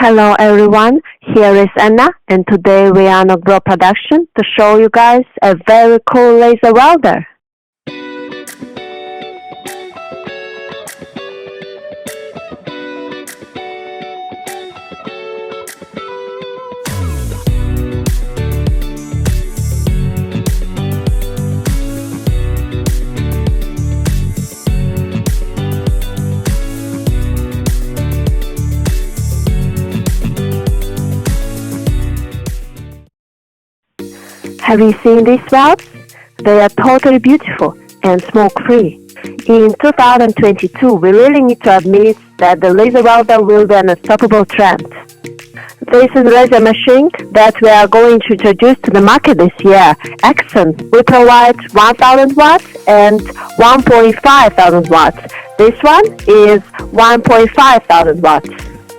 Hello everyone, here is Anna, and today we are on Arcbro production to show you guys a very cool laser welder. Have you seen these welds? They are totally beautiful and smoke-free. In 2022, we really need to admit that the laser welder will be an unstoppable trend. This is a laser machine that we are going to introduce to the market this year, Akson. We provide 1000 watts and 1,500 watts. This one is 1,500 watts.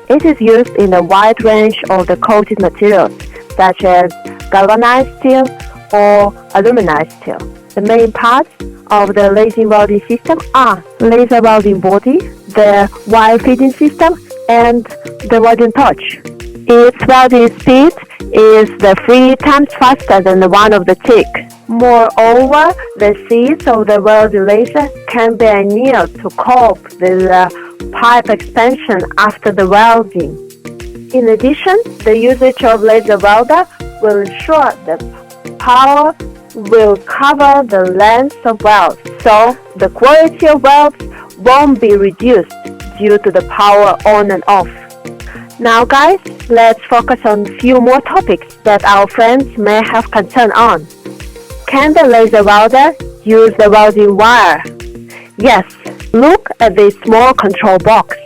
It is used in a wide range of the coated materials, such as galvanized steel or aluminized steel. The main parts of the laser welding system are laser welding body, the wire feeding system, and the welding torch. Its welding speed is 3 times faster than the one of the TIG. Moreover, the seeds of the welding laser can be annealed to cope with the pipe expansion after the welding. In addition, the usage of laser welder will ensure that power will cover the length of welds, so the quality of welds won't be reduced due to the power on and off. Now guys, let's focus on a few more topics that our friends may have concern on. Can the laser welder use the welding wire? Yes, look at this small control box.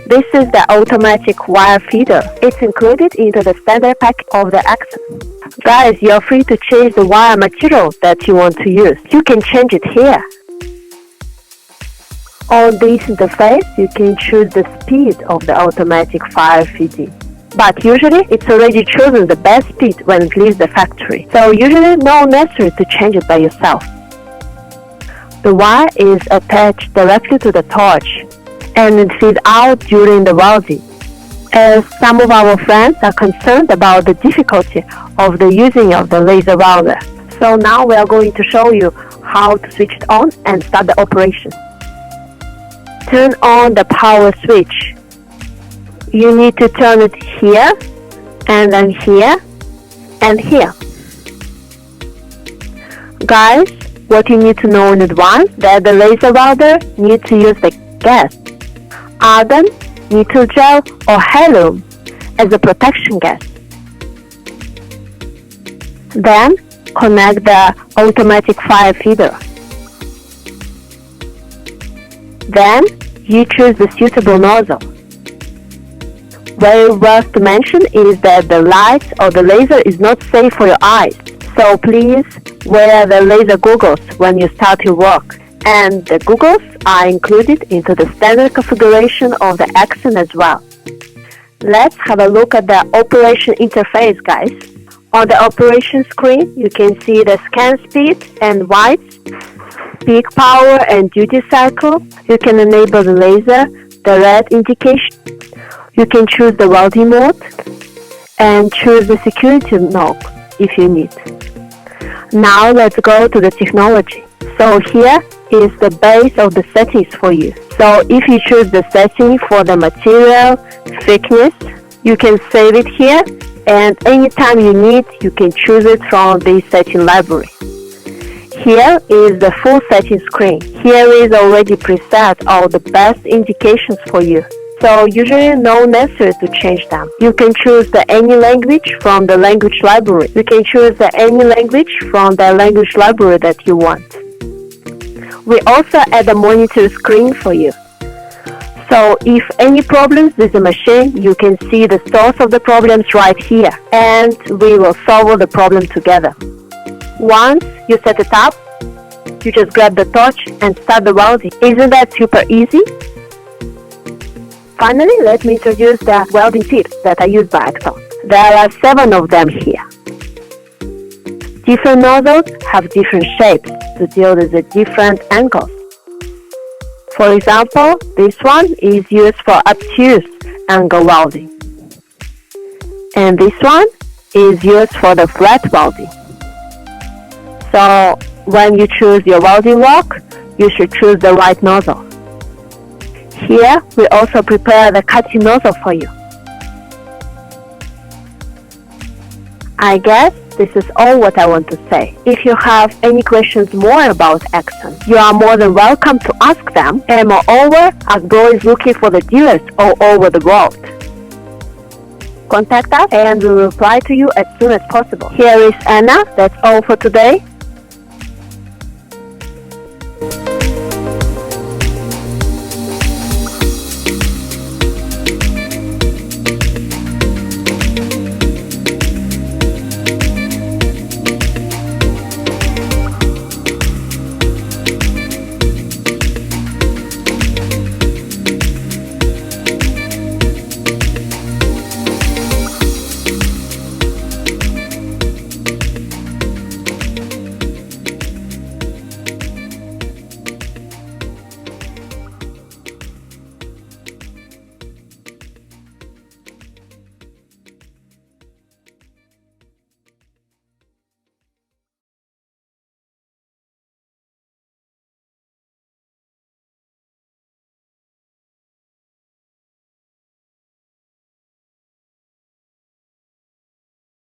This is the automatic wire feeder. It's included into the standard pack of the Akson. Guys, you're free to change the wire material that you want to use. You can change it here. On this interface, you can choose the speed of the automatic wire feeding. But usually, it's already chosen the best speed when it leaves the factory. So usually, no necessary to change it by yourself. The wire is attached directly to the torch, and it feeds out during the welding. As some of our friends are concerned about the difficulty of the using of the laser welder. So now we are going to show you how to switch it on and start the operation. Turn on the power switch. You need to turn it here, and then here, and here. Guys, what you need to know in advance that the laser welder needs to use the gas, argon, neutral gel, or helium as a protection gas. Then connect the automatic fire feeder. Then you choose the suitable nozzle. Very worth to mention is that the light of the laser is not safe for your eyes, so please wear the laser goggles when you start your work. And the goggles are included into the standard configuration of the Akson as well. Let's have a look at the operation interface, guys. On the operation screen, you can see the scan speed and whites, peak power and duty cycle. You can enable the laser, the red indication. You can choose the welding mode and choose the security knob if you need. Now let's go to the technology. So here is the base of the settings for you. So if you choose the setting for the material thickness, you can save it here, and anytime you need, you can choose it from the setting library. Here is the full setting screen. Here is already preset all the best indications for you. So usually no necessary to change them. You can choose any language from the language library. You can choose any language from the language library that you want. We also add a monitor screen for you. So if any problems with the machine, you can see the source of the problems right here, and we will solve the problem together. Once you set it up, you just grab the torch and start the welding. Isn't that super easy? Finally, let me introduce the welding tips that are used by Akson. There are 7 of them here. Different nozzles have different shapes to deal with the different angles. For example, this one is used for obtuse angle welding. and this one is used for the flat welding. So when you choose your welding wok, you should choose the right nozzle. Here we also prepare the cutting nozzle for you. I guess this is all what I want to say. If you have any questions more about Akson, you are more than welcome to ask them, and moreover, Arcbro is looking for the dealers all over the world. Contact us and we'll reply to you as soon as possible. Here is Anna. That's all for today.